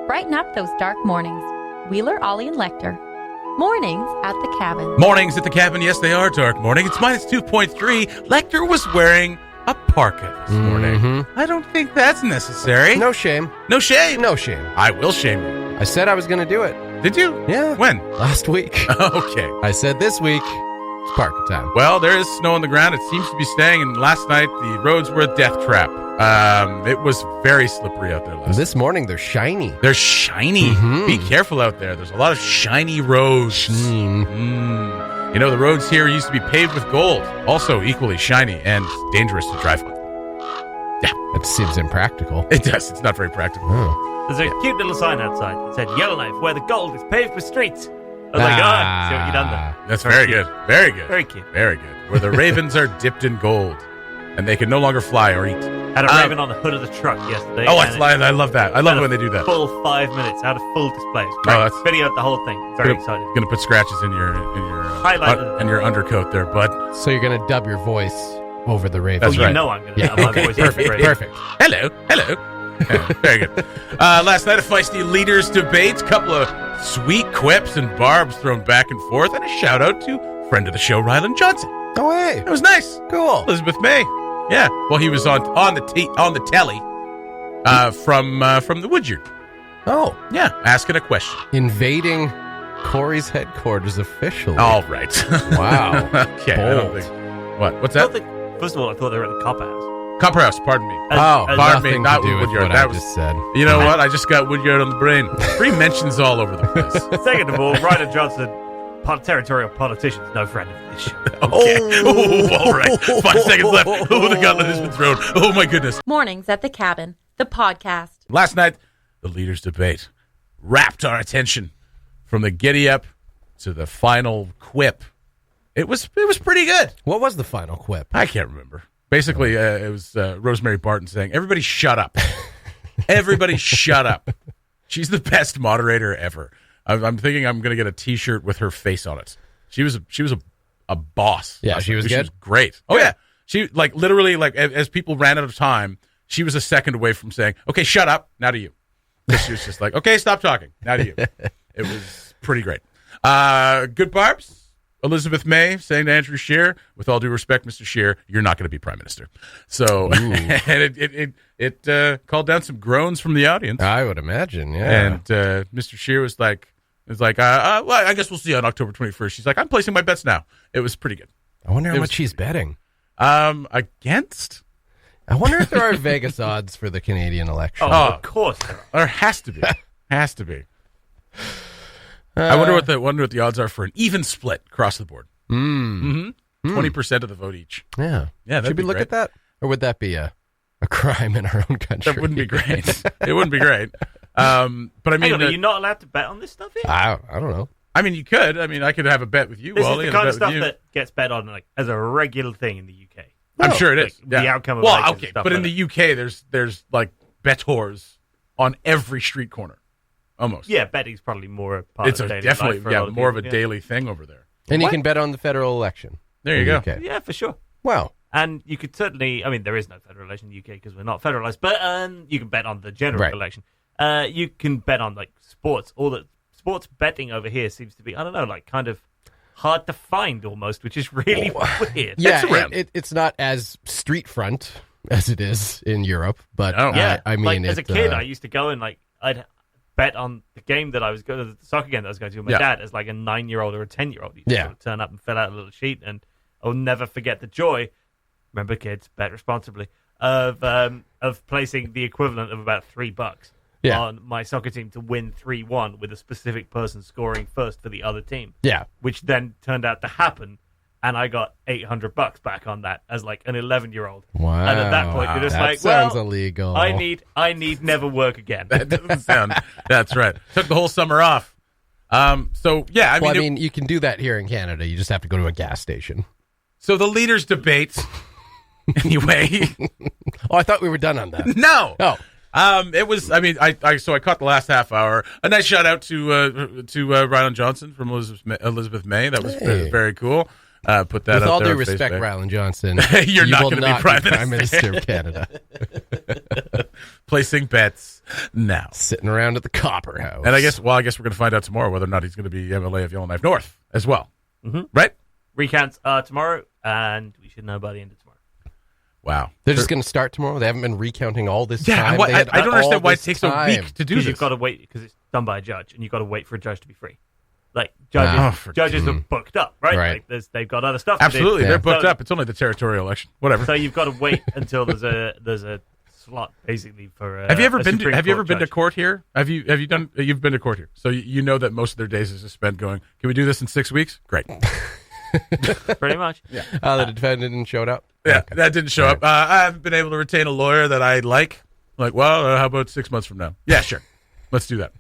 Brighten up those dark mornings. Wheeler, Ollie, and Lecter. Mornings at the cabin. Mornings at the cabin, yes, they are dark morning. It's minus 2.3. Lecter was wearing a parka this morning. I don't think that's necessary. No shame. No shame? No shame. I will shame you. I said I was going to do it. Did you? Yeah. When? Last week. Okay. I said this week, it's parka time. Well, there is snow on the ground. It seems to be staying, and last night the roads were a death trap. It was very slippery out there last night. This morning, they're shiny. They're shiny. Be careful out there. There's a lot of shiny roads. You know, the roads here used to be paved with gold. Also equally shiny and dangerous to drive on. Yeah. That seems impractical. It does. It's not very practical. Oh. There's a cute little sign outside that said Yellowknife, where the gold is paved with streets. I was like, see what you done there. That's very good. Very good. Very cute. Very good. Where the ravens are dipped in gold and they can no longer fly or eat. Had a raven on the hood of the truck yesterday. Oh, I love that. I love it when they do that. Full 5 minutes, out of full display. That's videoed the whole thing. Very excited. Going to put scratches in your in your undercoat there, bud. So you're going to dub your voice over the raven. That's right. You know I'm going to dub my voice. Perfect. Hello. Yeah, very good. Last night, a feisty leaders debate, couple of sweet quips and barbs thrown back and forth, and a shout out to friend of the show, Ryland Johnson. Oh, hey. That was nice. Cool. Elizabeth May. Yeah. Well, he was on the telly from the Woodyard. Oh. Yeah, asking a question. Invading Corey's headquarters officially. All right. Wow. Okay. I don't think. What? What's that? First of all, I thought they were at the Copper House. Copper House, pardon me. Pardon me, me, not to do with Woodyard. what I just said. You know what? I just got Woodyard on the brain. Free mentions all over the place. Second of all, Ryder Johnson, territorial politicians, no friend of this show. Okay. Oh, all right. 5 seconds left. Oh, the gauntlet has been thrown. Oh, my goodness. Mornings at the cabin. The podcast. Last night, the leaders' debate wrapped our attention from the giddy up to the final quip. It was pretty good. What was the final quip? I can't remember. Basically, it was Rosemary Barton saying, "Everybody shut up. Everybody shut up." She's the best moderator ever. I'm thinking I'm going to get a T-shirt with her face on it. She was a boss. Yeah, she was good. She was great. Oh yeah, she literally as people ran out of time, she was a second away from saying, "Okay, shut up. Now to you." She was just like, "Okay, stop talking. Now to you." It was pretty great. Good barbs. Elizabeth May saying to Andrew Scheer, "With all due respect, Mr. Scheer, you're not going to be prime minister." So, and it called down some groans from the audience. I would imagine, yeah. And Mr. Scheer was like, well, I guess we'll see on October 21st. She's like, "I'm placing my bets now." It was pretty good. I wonder how much she's betting. Against? I wonder if there are Vegas odds for the Canadian election. Oh, of course there are. There has to be. Has to be. I wonder what the odds are for an even split across the board. 20% of the vote each. Yeah. Should we look at that? Or would that be a crime in our own country? That wouldn't be great. It wouldn't be great. But I mean, hang on, are you not allowed to bet on this stuff here? I don't know. I mean, you could. I mean, I could have a bet with you, This Wally. is the kind of stuff that gets bet on as a regular thing in the UK. I'm sure it is. The outcome of okay, but in the UK, there's like bettors on every street corner. Almost. Yeah, betting's probably more a part of daily definitely life for a lot of more of people, a daily thing over there. And you can bet on the federal election. There you go. UK. Yeah, for sure. Wow. And you could certainly, I mean, there is no federal election in the UK because we're not federalized, but you can bet on the general election. You can bet on like sports. All the sports betting over here seems to be, I don't know, like kind of hard to find almost, which is really weird. Yeah, it's not as street front as it is in Europe, but I mean, like, as a kid, I used to go and I'd bet on the game that I was going to, the soccer game that I was going to with my dad as like a 9-year-old or a 10-year-old. He'd sort of turn up and fill out a little sheet, and I'll never forget the joy. Remember, kids, bet responsibly. Of placing the equivalent of about $3 on my soccer team to win 3-1 with a specific person scoring first for the other team. Yeah, which then turned out to happen. And I got $800 back on that as like an 11-year-old. Wow! And at that point, you're just that sounds illegal. I need never work again. That doesn't sound. That's right. Took the whole summer off. So yeah, I mean, you can do that here in Canada. You just have to go to a gas station. So the leaders' debate. Anyway. I thought we were done on that. No. Oh. It was. I mean, I caught the last half hour. A nice shout out to Ryland Johnson from Elizabeth May. That was very cool. Put that With up all there due on respect, Facebook. Ryland Johnson, You're you not will going to be Prime Minister of Canada. Placing bets now. Sitting around at the Copper House. And I guess we're going to find out tomorrow whether or not he's going to be MLA of Yellowknife North as well. Mm-hmm. Right? Recounts tomorrow, and we should know by the end of tomorrow. Wow. They're just going to start tomorrow? They haven't been recounting all this Yeah, time? I don't understand why it takes a week to do Because this. you've got to wait, because it's done by a judge, and you've got to wait for a judge to be free. Like, judges are booked up, right? Like, they've got other stuff Absolutely, to do. they're booked up. It's only the territorial election. Whatever. So you've got to wait until there's a slot, basically, for Have you ever been judge. to court here? You've been to court here, so you know that most of their days is spent going, can we do this in 6 weeks? Great. Pretty much. Yeah. The defendant didn't show up? Yeah, Okay. that didn't show up. I haven't been able to retain a lawyer that I like. Like, well, how about 6 months from now? Yeah, sure. Let's do that.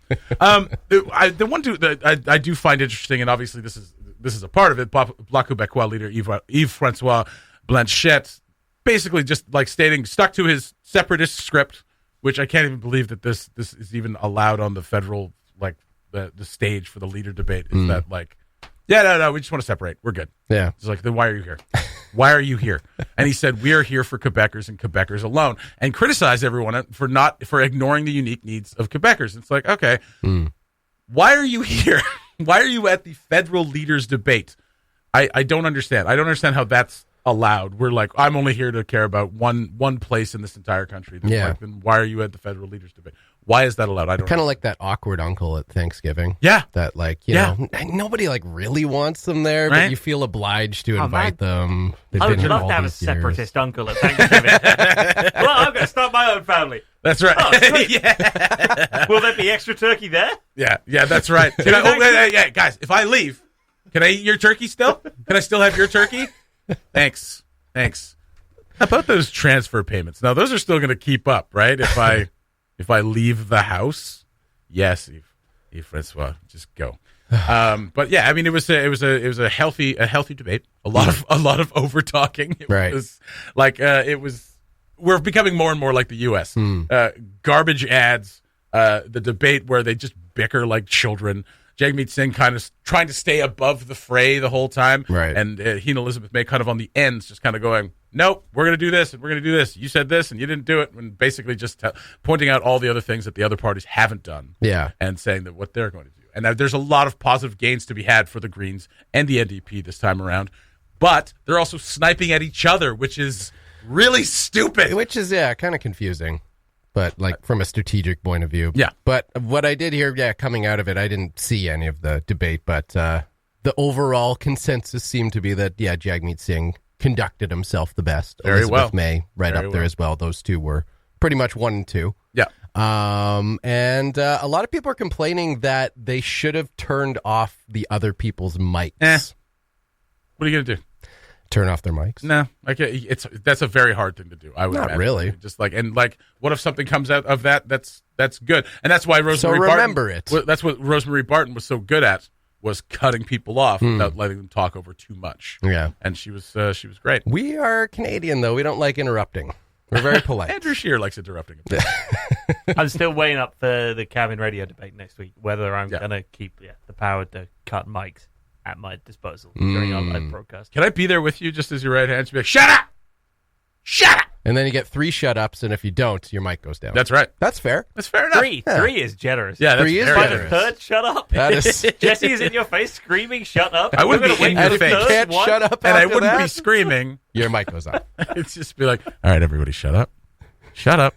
The one that I do find interesting, and obviously this is a part of it, Bloc Québécois leader Yves-François Blanchet basically just like stuck to his separatist script, which I can't even believe that this is even allowed on the federal, like the stage for the leader debate. Is that like, yeah, no, we just want to separate. We're good. Yeah. It's like, then why are you here? Why are you here? And he said, we are here for Quebecers and Quebecers alone, and criticized everyone for ignoring the unique needs of Quebecers. It's like, okay, why are you here? Why are you at the federal leaders debate? I don't understand. I don't understand how that's allowed. We're like, I'm only here to care about one place in this entire country. Yeah. Like, then why are you at the federal leaders debate? Why is that allowed? I don't Kind know. of like that awkward uncle at Thanksgiving. Yeah. That, like, you know, nobody, like, really wants them there, Right? but you feel obliged to invite them. They've I been would here love all to have a these years. separatist uncle at Thanksgiving. Well, I'm going to start my own family. That's right. Oh, sweet. Yeah. Will there be extra turkey there? Yeah, that's right. Yeah, guys, if I leave, can I eat your turkey still? Can I still have your turkey? Thanks. How about those transfer payments? Now, those are still going to keep up, right? If I leave the house, yes, Yves Francois, just go. But yeah, I mean, it was a healthy debate. A lot of over talking. Right. Was like we're becoming more and more like the U.S. Garbage ads. The debate where they just bicker like children. Jagmeet Singh kind of trying to stay above the fray the whole time. Right. And he and Elizabeth May kind of on the ends just kind of going, nope, we're going to do this and we're going to do this. You said this and you didn't do it. And basically just pointing out all the other things that the other parties haven't done. Yeah. And saying that what they're going to do. And there's a lot of positive gains to be had for the Greens and the NDP this time around. But they're also sniping at each other, which is really stupid. Which is, kind of confusing. But, like, from a strategic point of view. Yeah. But what I did hear, coming out of it, I didn't see any of the debate, but the overall consensus seemed to be that, Jagmeet Singh conducted himself the best. Very Elizabeth well. May right Very up there well. as well. Those two were pretty much 1 and 2. Yeah. And a lot of people are complaining that they should have turned off the other people's mics. What are you going to do? Turn off their mics? No, that's a very hard thing to do. I would Not imagine. really. Just what if something comes out of that? That's good, and that's why Rosemary. Remember Barton, it. That's what Rosemary Barton was so good at, was cutting people off without letting them talk over too much. Yeah, and she was great. We are Canadian though. We don't like interrupting. We're very polite. Andrew Scheer likes interrupting. I'm still weighing up for the cabin radio debate next week whether I'm going to keep the power to cut mics at my disposal during our live broadcast. Can I be there with you just as your right hand? Be like, shut up! Shut up! And then you get 3 shut-ups, and if you don't, your mic goes down. That's right. That's fair. That's fair enough. 3 is generous. Yeah, that's 3 is very By generous. the third, shut up. That is. Jesse is in your face screaming, shut up. I wouldn't We're be gonna in wait your for the face. third Can't one. shut up And I after wouldn't that. be screaming. Your mic goes on. It's just be like, all right, everybody, shut up. Shut up.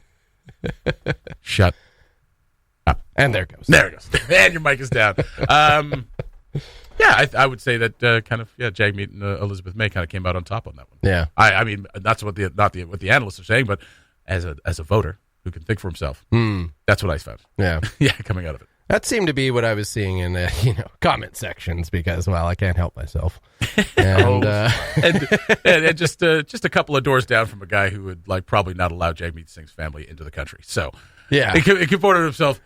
Shut up. And there it goes. There it goes. And your mic is down. I would say that Jagmeet and Elizabeth May kind of came out on top on that one. Yeah. I mean, that's what what the analysts are saying, but as a voter who can think for himself, that's what I found. Yeah. Coming out of it. That seemed to be what I was seeing in comment sections because, well, I can't help myself. And, and just a couple of doors down from a guy who would probably not allow Jagmeet Singh's family into the country. So it comported himself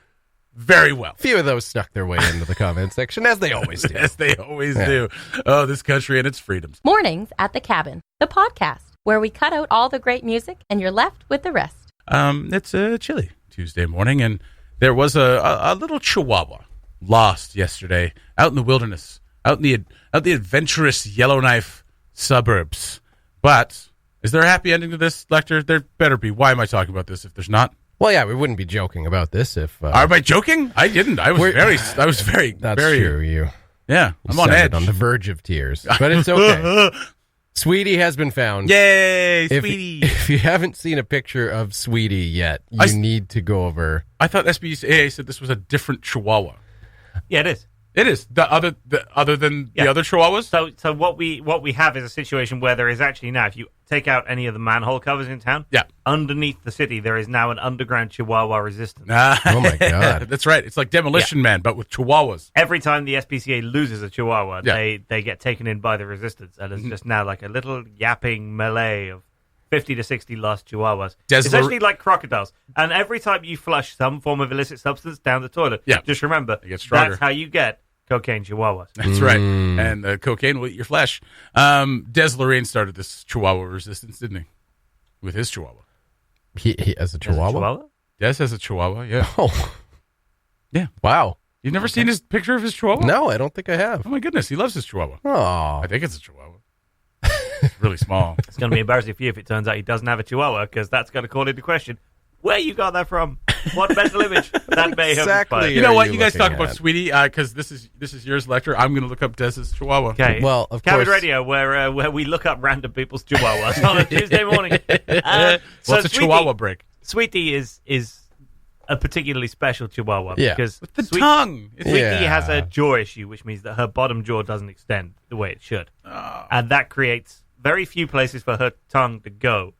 very well. Few of those snuck their way into the comment section, as they always do. As they always do. Oh, this country and its freedoms. Mornings at the Cabin, the podcast where we cut out all the great music and you're left with the rest. It's a chilly Tuesday morning, and there was a little Chihuahua lost yesterday out in the wilderness, out in the adventurous Yellowknife suburbs. But is there a happy ending to this, Lecter? There better be. Why am I talking about this if there's not? Well, yeah, we wouldn't be joking about this if... Am I joking? I didn't. I was very... That's very, true, Yeah, I'm on edge. On the verge of tears. But it's okay. Sweetie has been found. Yay, Sweetie. If you haven't seen a picture of Sweetie yet, you need to go over... I thought SPCA said this was a different Chihuahua. Yeah, it is. It is. Other than the other Chihuahuas? So what we have is a situation where there is actually now, if you take out any of the manhole covers in town, underneath the city, there is now an underground Chihuahua resistance. Oh, my God. That's right. It's like Demolition Man, but with Chihuahuas. Every time the SPCA loses a Chihuahua, they get taken in by the resistance, and it's just now like a little yapping melee of 50 to 60 lost Chihuahuas. Essentially like crocodiles. And every time you flush some form of illicit substance down the toilet, just remember, that's how you get cocaine Chihuahuas. That's right. And cocaine will eat your flesh. Des Lorraine started this Chihuahua resistance, didn't he? With his Chihuahua. He has a Chihuahua? Des has a Chihuahua, yeah. Oh. Yeah. Wow. You've never seen his picture of his Chihuahua? No, I don't think I have. Oh, my goodness. He loves his Chihuahua. Oh. I think it's a Chihuahua. It's really small. It's going to be embarrassing for you if it turns out he doesn't have a Chihuahua, because that's going to call into question where you got that from. What mental image that may have inspired. You know what? You guys talk about Sweetie, because this is yours, Lecter. I'm going to look up Des's Chihuahua. Okay. Well, of Cabin course. Radio, where we look up random people's Chihuahuas on a Tuesday morning. What's a Chihuahua break? Sweetie is a particularly special Chihuahua. Yeah. Because with the tongue. Sweetie has a jaw issue, which means that her bottom jaw doesn't extend the way it should. Oh. And that creates very few places for her tongue to go.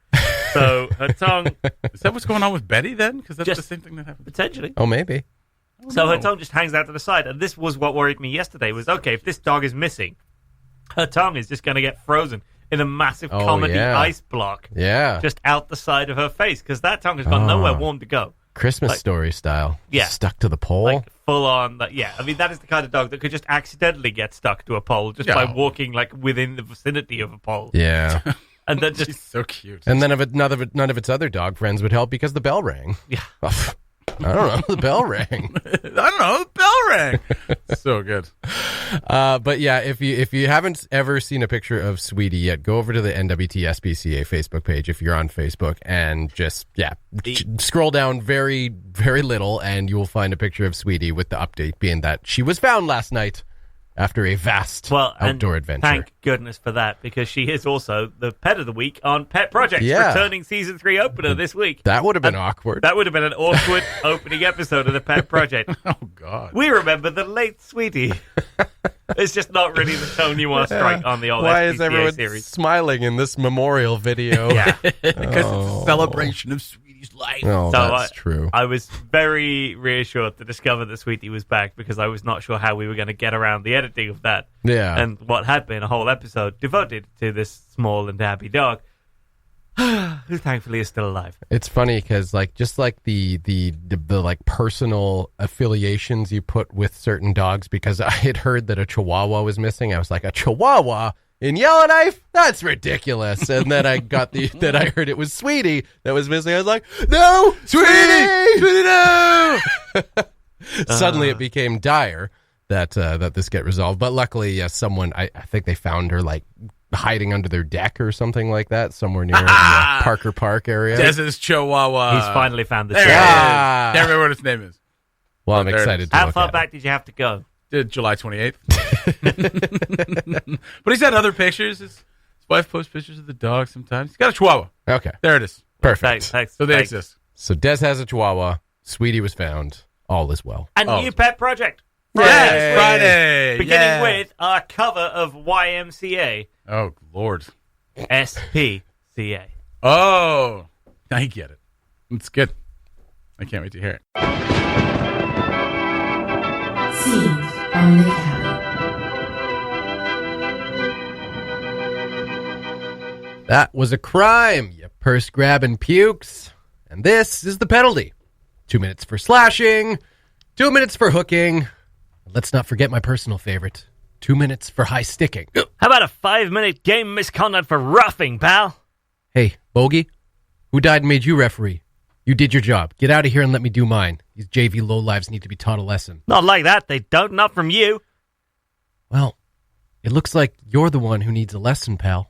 So her tongue... Is that what's going on with Betty then? Because that's the same thing that happened. Potentially. Oh, maybe. So her tongue just hangs out to the side. And this was what worried me yesterday was, okay, if this dog is missing, her tongue is just going to get frozen in a massive comedy ice block. Yeah. Just out the side of her face, because that tongue has got nowhere warm to go. Christmas Story style. Yeah. Stuck to the pole. Like full on. I mean, that is the kind of dog that could just accidentally get stuck to a pole just by walking like within the vicinity of a pole. Yeah. And then just She's so cute. And then none of its other dog friends would help because the bell rang. Yeah. I don't know. The bell rang. I don't know. The bell rang. So good. But yeah, if you haven't ever seen a picture of Sweetie yet, go over to the NWT SPCA Facebook page if you're on Facebook and just scroll down very, very little and you will find a picture of Sweetie with the update being that she was found last night after a vast outdoor adventure. Thank goodness for that, because she is also the pet of the week on Pet Projects, Yeah. returning season 3 opener this week. That would have been awkward. That would have been an awkward opening episode of the Pet Project. Oh, God. We remember the late Sweetie. It's just not really the tone you want to strike on the old Why SPCA is everyone series. smiling in this memorial video? Yeah. Because it's a celebration of Sweetie's life. Oh, So that's true. I was very reassured to discover that Sweetie was back, because I was not sure how we were going to get around the editing of that. Yeah. And what had been a whole episode devoted to this small and happy dog, who thankfully is still alive. It's funny because just like the like personal affiliations you put with certain dogs, because I had heard that a Chihuahua was missing. I was like, a Chihuahua in Yellowknife? That's ridiculous. And then I got then I heard it was Sweetie that was missing. I was like, no, Sweetie, no. Suddenly it became dire that this get resolved. But luckily, someone, I think they found her like hiding under their deck or something like that, somewhere near the Parker Park area. Des's Chihuahua. He's finally found the There it show. is. Can't remember what its name is. Well, I'm There it excited is. to How look far at back did you have to go? July 28th. But he's had other pictures. His wife posts pictures of the dog sometimes. He's got a Chihuahua. it. Okay, There it is. perfect. Thanks. So they exist. So Des has a Chihuahua. Sweetie was found. All is well. And new pet project. Yes, Friday. Beginning Yeah. with our cover of YMCA. Oh, Lord. SPCA. Oh, I get it. It's good. I can't wait to hear it. Scenes on the cabin. That was a crime, you purse-grabbing pukes. And this is the penalty. 2 minutes for slashing, 2 minutes for hooking. Let's not forget my personal favorite, 2 minutes for high sticking. How about a 5-minute game misconduct for roughing, pal? Hey, Bogey, who died and made you referee? You did your job. Get out of here and let me do mine. These JV lowlives need to be taught a lesson. Not like that. They don't. Not from you. Well, It looks like you're the one who needs a lesson, pal.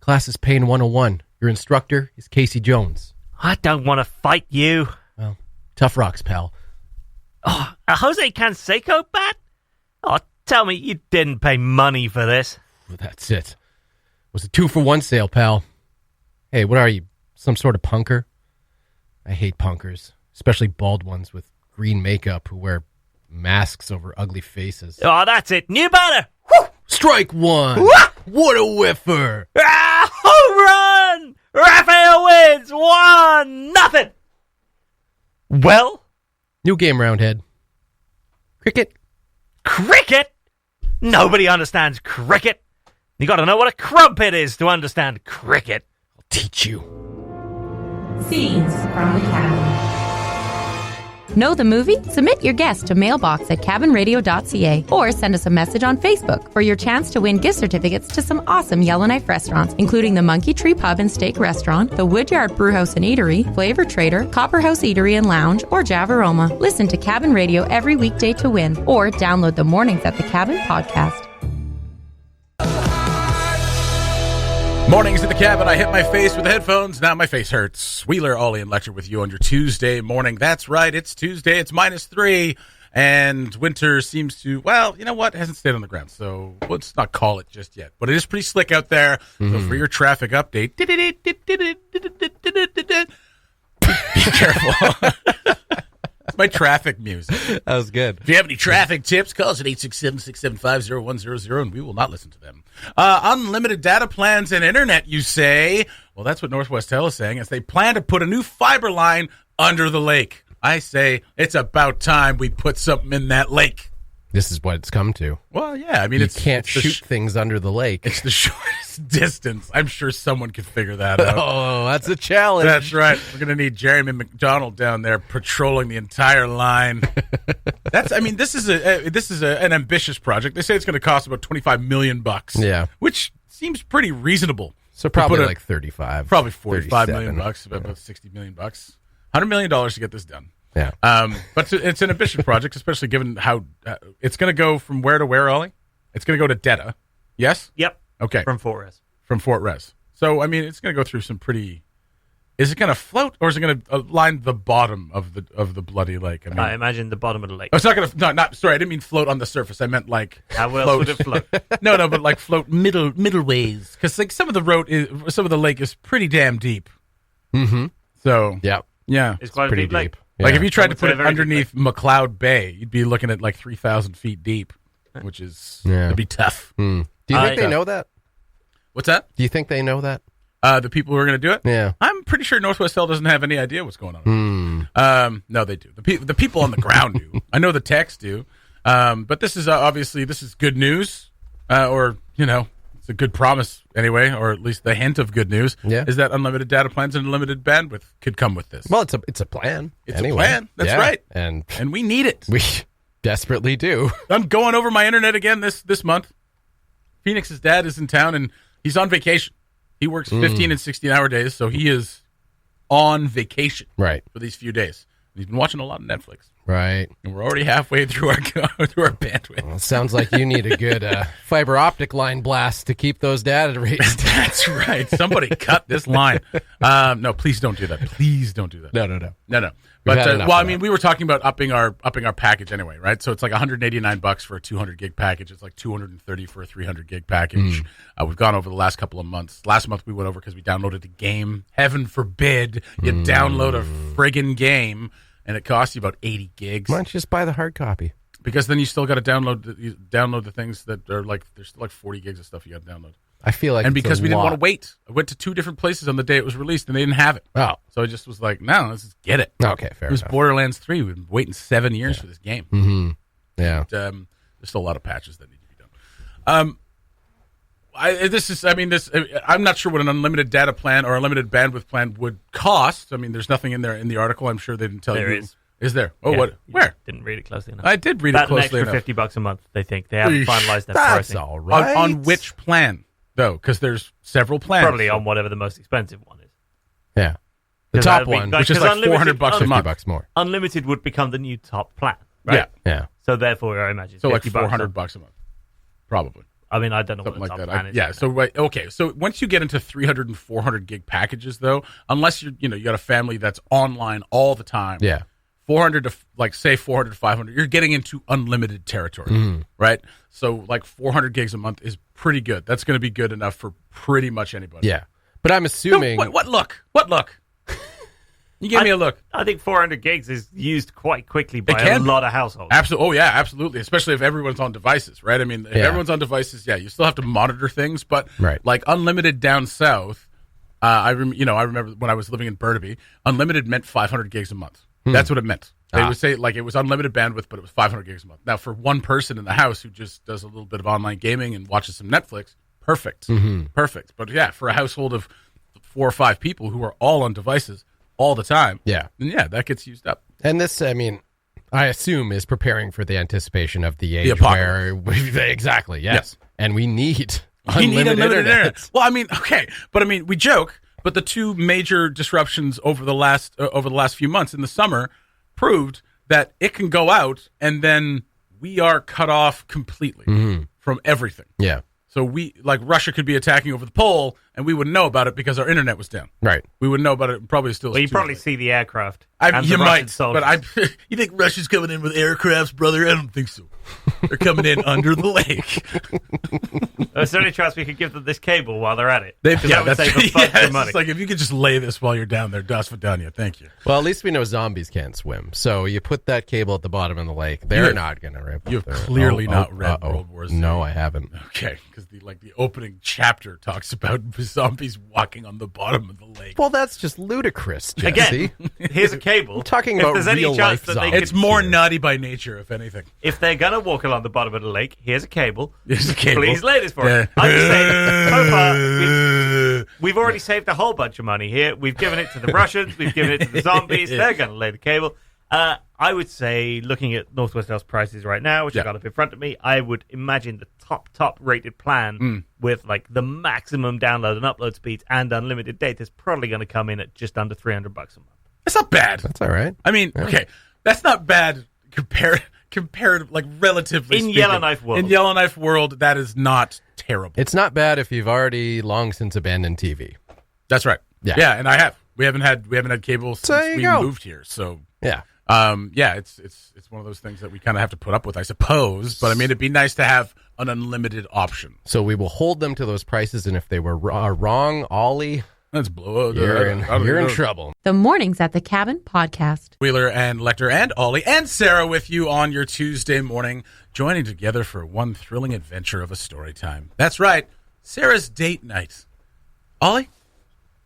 Class is Pain 101. Your instructor is Casey Jones. I don't want to fight you. Well, tough rocks, pal. Oh, a Jose Canseco bat? Oh, tell me you didn't pay money for this. Well, that's it. It was a 2-for-1 sale, pal. Hey, what are you, some sort of punker? I hate punkers, especially bald ones with green makeup who wear masks over ugly faces. Oh, that's it. New batter. Strike one. What a whiffer. Ah, home run. Rafael wins 1-0. Well, new game, Roundhead. Cricket. Cricket? Nobody understands cricket. You got to know what a crumpet is to understand cricket. I'll teach you. Scenes from the cabin. Know the movie? Submit your guest to mailbox@cabinradio.ca or send us a message on Facebook for your chance to win gift certificates to some awesome Yellowknife restaurants, including the Monkey Tree Pub and Steak Restaurant, the Woodyard Brewhouse and Eatery, Flavor Trader, Copperhouse Eatery and Lounge, or Javaroma. Listen to Cabin Radio every weekday to win, or download the Mornings at the Cabin podcast. Mornings at the cabin. I hit my face with the headphones. Now my face hurts. Wheeler, Ollie, and Lecter with you on your Tuesday morning. That's right. It's Tuesday. It's -3. And winter seems to, well, you know what? It hasn't stayed on the ground. So let's not call it just yet. But it is pretty slick out there. So for your traffic update, be careful. It's my traffic music. That was good. If you have any traffic tips, call us at 867-675-0100, and we will not listen to them. Unlimited data plans and internet, you say? Well, that's what Northwest Tel is saying, as they plan to put a new fiber line under the lake. I say it's about time we put something in that lake. This is what it's come to. Well, yeah. I mean, you can't shoot things under the lake. It's the shortest distance. I'm sure someone could figure that out. Oh, that's a challenge. That's right. We're going to need Jeremy McDonald down there patrolling the entire line. This is an ambitious project. They say it's going to cost about $25 million. Yeah, which seems pretty reasonable. So probably like 35, probably $45 million, about $60 million, $100 million to get this done. Yeah. But it's an ambitious project, especially given how it's going to go from where to where, Ollie? It's going to go to Detta. Yes? Yep. Okay. From Fort Res. From Fort Res. So, I mean, it's going to go through some pretty... Is it going to float, or is it going to line the bottom of the bloody lake? I imagine the bottom of the lake. Oh, it's not going to... Sorry, I didn't mean float on the surface. I meant like... How else would it float? No, but like float middle ways. Because like some of the lake is pretty damn deep. Mm-hmm. So... Yeah. It's quite pretty a deep lake. deep. Like if you tried to put it very underneath McLeod Bay, you'd be looking at like 3,000 feet deep, which is it'd be tough. Do you think they know that? What's that? Do you think they know that? The people who are going to do it? Yeah. I'm pretty sure Northwest Hell doesn't have any idea what's going on. No, they do. The people on the ground do. I know the techs do. But this is obviously good news, or it's a good promise anyway, or at least the hint of good news. Yeah. Is that unlimited data plans and unlimited bandwidth could come with this? Well, it's a plan. It's a plan. That's right. And we need it. We desperately do. I'm going over my internet again this month. Phoenix's dad is in town and he's on vacation. He works 15 and 16-hour days, so he is on vacation for these few days. He's been watching a lot of Netflix. Right. And we're already halfway through our bandwidth. Well, it sounds like you need a good fiber optic line blast to keep those data rates. That's right. Somebody cut this line. No, please don't do that. Please don't do that. No. But we were talking about upping our package anyway, right? So it's like $189 for a 200 gig package. It's like $230 for a 300 gig package. We've gone over the last couple of months. Last month we went over because we downloaded a game. Heaven forbid you download a friggin' game and it costs you about 80 gigs. Why don't you just buy the hard copy? Because then you still got to download the things that are like, there's still like 40 gigs of stuff you got to download. I feel like, and because we didn't want to wait, I went to 2 different places on the day it was released, and they didn't have it. Oh, so I just was like, "No, let's just get it." Okay, fair. It was Borderlands 3. We've been waiting 7 years for this game. Mm-hmm. Yeah, and, there's still a lot of patches that need to be done. I'm not sure what an unlimited data plan or unlimited bandwidth plan would cost. I mean, there's nothing in there in the article. I'm sure they didn't tell you. There is. Is there? Oh, yeah. What? Where? Didn't read it closely enough. I did read it closely enough. About an extra $50 a month, they think. They haven't finalized their That's pricing. all right. On which plan, though? Because there's several plans. Probably on whatever the most expensive one is. Yeah. The top one, which is like $400 a month. $50 more. Unlimited would become the new top plan, right? Yeah. So therefore, I imagine so like $50 $400 a month, probably. I mean, I don't know Something what like the top that. plan is. Yeah. So right. Okay. So once you get into 300 and 400 gig packages, though, unless you got a family that's online all the time. Yeah. 400 to like say 400 to 500, you're getting into unlimited territory, right? So like 400 gigs a month is pretty good. That's going to be good enough for pretty much anybody. Yeah. But I'm assuming. No, what look? What look? You give me a look. I think 400 gigs is used quite quickly by a can be. lot of households. Absolutely. Oh yeah, absolutely. Especially if everyone's on devices, right? I mean, if everyone's on devices, you still have to monitor things, but like unlimited down south, I remember when I was living in Burnaby, unlimited meant 500 gigs a month. That's what it meant. They would say like it was unlimited bandwidth, but it was 500 gigs a month. Now, for one person in the house who just does a little bit of online gaming and watches some Netflix, perfect. Perfect. But yeah, for a household of 4 or 5 people who are all on devices all the time, then that gets used up. And this, I mean, I assume is preparing for the anticipation of the age apocalypse. where exactly, yes. And we need unlimited internet. Well, I mean, okay, but I mean, we joke, but the 2 major disruptions over the last few months in the summer proved that it can go out and then we are cut off completely from everything. Yeah. So Russia could be attacking over the pole and we wouldn't know about it because our internet was down. Right. We wouldn't know about it probably still. Well, you probably see the aircraft. You might, but you think Russia's coming in with aircrafts, brother? I don't think so. They're coming in under the lake. Is there any chance we could give them this cable while they're at it? That would save a bunch of money. It's like if you could just lay this while you're down there, das vidanya. Thank you. Well, at least we know zombies can't swim. So you put that cable at the bottom of the lake. They're not going to rip. You've clearly not read World War Z. No, I haven't. Okay, because the opening chapter talks about zombies walking on the bottom of the lake. Well, that's just ludicrous, Jesse. Again, here's a cable. I'm talking about if there's any real chance life that they zombies. It's more naughty by nature, if anything. If they're going to walk along the bottom of the lake, here's a cable. Here's a cable. Please lay this for us. I'm just saying, so far, we've already saved a whole bunch of money here. We've given it to the Russians. We've given it to the zombies. They're going to lay the cable. I would say, looking at Northwest Health's prices right now, which I got up in front of me, I would imagine the top rated plan with like the maximum download and upload speeds and unlimited data is probably going to come in at just under $300 a month. That's not bad. That's all right. I mean, okay, that's not bad compared, like relatively in speaking. Yellowknife world. In Yellowknife world, that is not terrible. It's not bad if you've already long since abandoned TV. That's right. Yeah, and I have. We haven't had cable since we moved here. So yeah. It's one of those things that we kind of have to put up with, I suppose. But I mean, it'd be nice to have an unlimited option. So we will hold them to those prices, and if they were wrong, Ollie, let's blow out. You're in trouble. The Mornings at the Cabin podcast. Wheeler and Lecter and Ollie and Sarah with you on your Tuesday morning, joining together for one thrilling adventure of a story time. That's right, Sarah's date night. Ollie?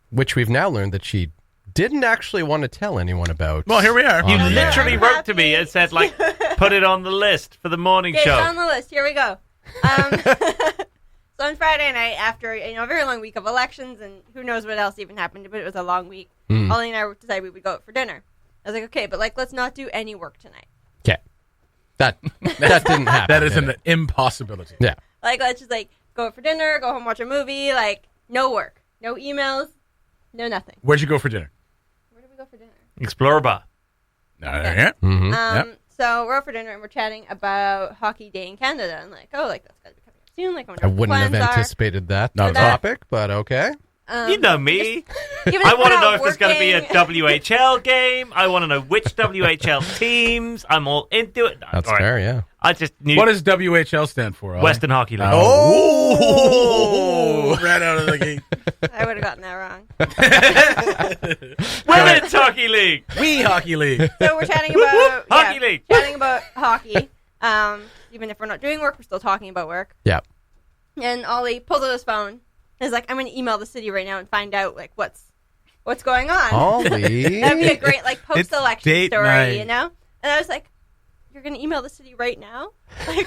Which we've now learned that she didn't actually want to tell anyone about. Well, here we are. You literally wrote to me and said, like, put it on the list for the morning show. It's on the list. Here we go. So on Friday night, after a very long week of elections, and who knows what else even happened, but it was a long week, Ollie and I decided we would go out for dinner. I was like, okay, but let's not do any work tonight. Okay. That didn't happen. That is an impossibility. Yeah. Let's just go out for dinner, go home, watch a movie, no work, no emails, no nothing. Where'd you go for dinner? Where did we go for dinner? Explorer Bar. Yeah. So we're out for dinner and we're chatting about Hockey Day in Canada, and that's got to be coming up soon. I I wouldn't have anticipated that Not topic, but okay. You know me. I want to know if there's going to be a WHL game. I want to know which WHL teams. I'm all into it. That's fair, yeah. I just knew. What does WHL stand for? Ollie? Western Hockey League. Oh! Right out of the gate. I would have gotten that wrong. Women's Hockey League. We Hockey League. So we're chatting about Hockey League. Chatting about hockey. Even if we're not doing work, we're still talking about work. Yeah. And Ollie pulls out his phone. And is like, I'm going to email the city right now and find out what's going on. Ollie. That'd be a great post-election date story, night. And I was like, you're going to email the city right now? While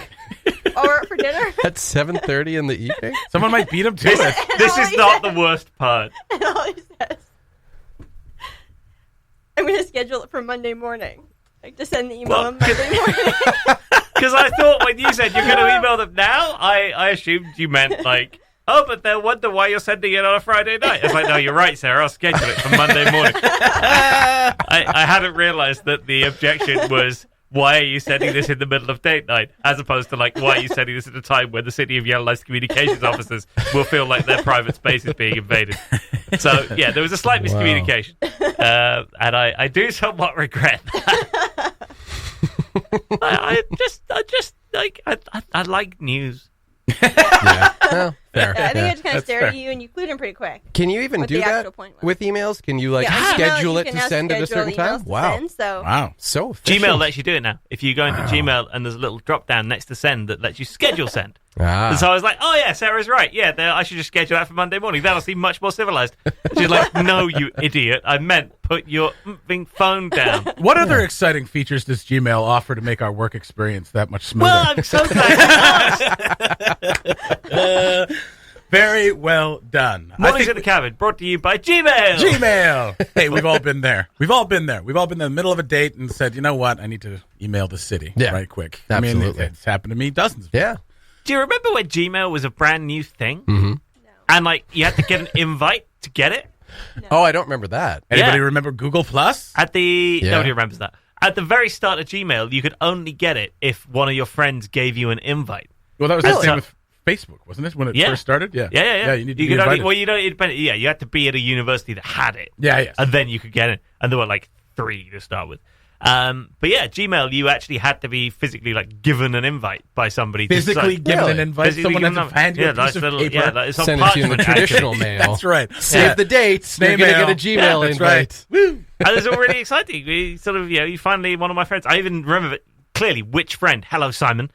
we're out for dinner? At 7:30 in the evening? Someone might beat him to it. This is not the worst part. And Ollie says, I'm going to schedule it for Monday morning. To send the email on Monday morning. Because I thought when you said you're going to email them now, I assumed you meant but they'll wonder why you're sending it on a Friday night. It's like, no, you're right, Sarah. I'll schedule it for Monday morning. I hadn't realized that the objection was, why are you sending this in the middle of date night? As opposed to like, why are you sending this at a time when the City of Yellowknife's communications officers will feel like their private space is being invaded? So, yeah, there was a slight miscommunication. And I do somewhat regret that. I like news. Yeah. Well, fair. I think Yeah. I just kind of stare at you and you clued in pretty quick. Can you even What do the that actual point was. with emails? Can you like Yeah, schedule you it can to now send at a schedule certain emails time? to Wow. send, so Wow. So efficient. Gmail lets you do it now. If you go into Gmail and there's a little drop down next to send that lets you schedule send. Ah. And so I was like, oh yeah, Sarah's right. Yeah, I should just schedule that for Monday morning. That'll seem much more civilized. She's like, no, you idiot. I meant put your phone down. What other exciting features does Gmail offer to make our work experience that much smoother? Well, I'm so glad you asked. Very well done. Mornings at the Cabin, brought to you by Gmail. Gmail. Hey, we've all been there. We've all been there. We've all been in the middle of a date and said, you know what? I need to email the city right quick. Absolutely. I mean, it's happened to me dozens of Yeah. Do you remember when Gmail was a brand new thing? Mm-hmm. And like you had to get an invite to get it? Oh, I don't remember that. Anybody Yeah. remember Google Plus? Nobody remembers that. At the very start of Gmail, you could only get it if one of your friends gave you an invite. Well, that was the Really? same with Facebook, wasn't it? When it first started? Yeah. Yeah, you need to you be could invited. only, you had to be at a university that had it. Yeah. And then you could get it. And there were like 3 to start with. But yeah, Gmail, you actually had to be physically like given an invite by somebody. Physically given Really? an invite. Physically Someone had given to hand you a nice piece of little, paper. yeah, it's on Send it to you in the parchment, traditional actually. mail. That's right. Save the dates. You're going to get a Gmail That's invite. right. Woo. And it was all really exciting. We sort of, you finally, one of my friends, I even remember clearly which friend, hello Simon,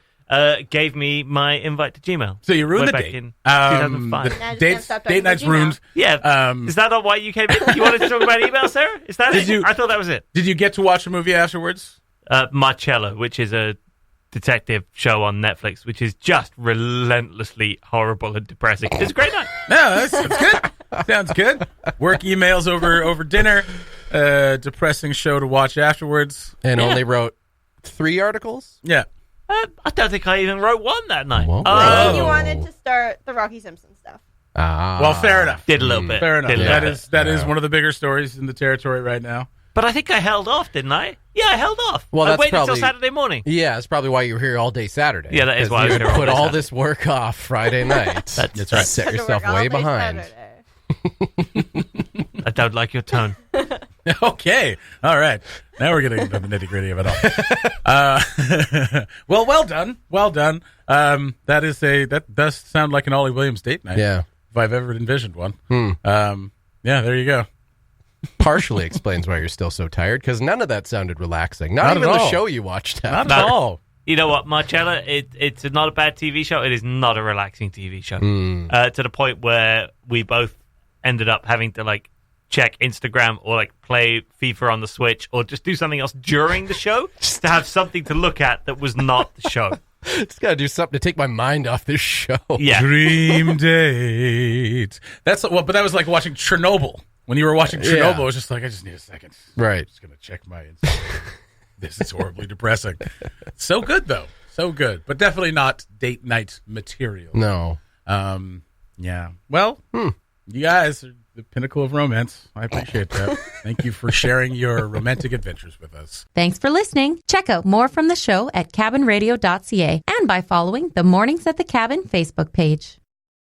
gave me my invite to Gmail. So you ruined Way the back date. in Now 2005. you can't Date stop talking night's about Gmail. ruined. Yeah. Is that not why you came in? You wanted to talk about email, Sarah? Is that it? I thought that was it. Did you get to watch a movie afterwards? Marcello, which is a detective show on Netflix, which is just relentlessly horrible and depressing. It's a great night. No, that's good. Sounds good. Work emails over dinner. Depressing show to watch afterwards. And Yeah. only wrote 3 articles? Yeah. I don't think I even wrote one that night. Whoa. I think you Oh. wanted to start the Rocky Simpson stuff. Ah. Well, fair enough. Did a little bit. Fair enough. Did a Yeah. little bit. That is one of the bigger stories in the territory right now. But I think I held off, didn't I? Yeah, I held off. Well, I that's waited probably- until Saturday morning. Yeah, that's probably why you were here all day Saturday. Yeah, that is 'Cause why I you was here all put day all Saturday. this work off Friday night. That's right. Set Had to yourself work all way day behind. Saturday. I don't like your tone. Okay. All right. Now we're getting into the nitty gritty of it all. Well done. Well done. That does sound like an Ollie Williams date night. Yeah. If I've ever envisioned one. Yeah, there you go. Partially explains why you're still so tired, because none of that sounded relaxing. Not Not even at the all. show you watched. Not after. at all. You know what, Marcella? It's not a bad TV show. It is not a relaxing TV show. To the point where we both ended up having to like check Instagram or like play FIFA on the Switch or just do something else during the show to have something to look at that was not the show. Just got to do something to take my mind off this show. Yeah. Dream date. But that was like watching Chernobyl. When you were watching Chernobyl, Yeah. it was just like, I just need a second. Right. I'm just going to check my Instagram. This is horribly depressing. So good, though. So good. But definitely not date night material. No. Yeah. Well, you guys are the pinnacle of romance. I appreciate that. Thank you for sharing your romantic adventures with us. Thanks for listening. Check out more from the show at cabinradio.ca and by following the Mornings at the Cabin Facebook page.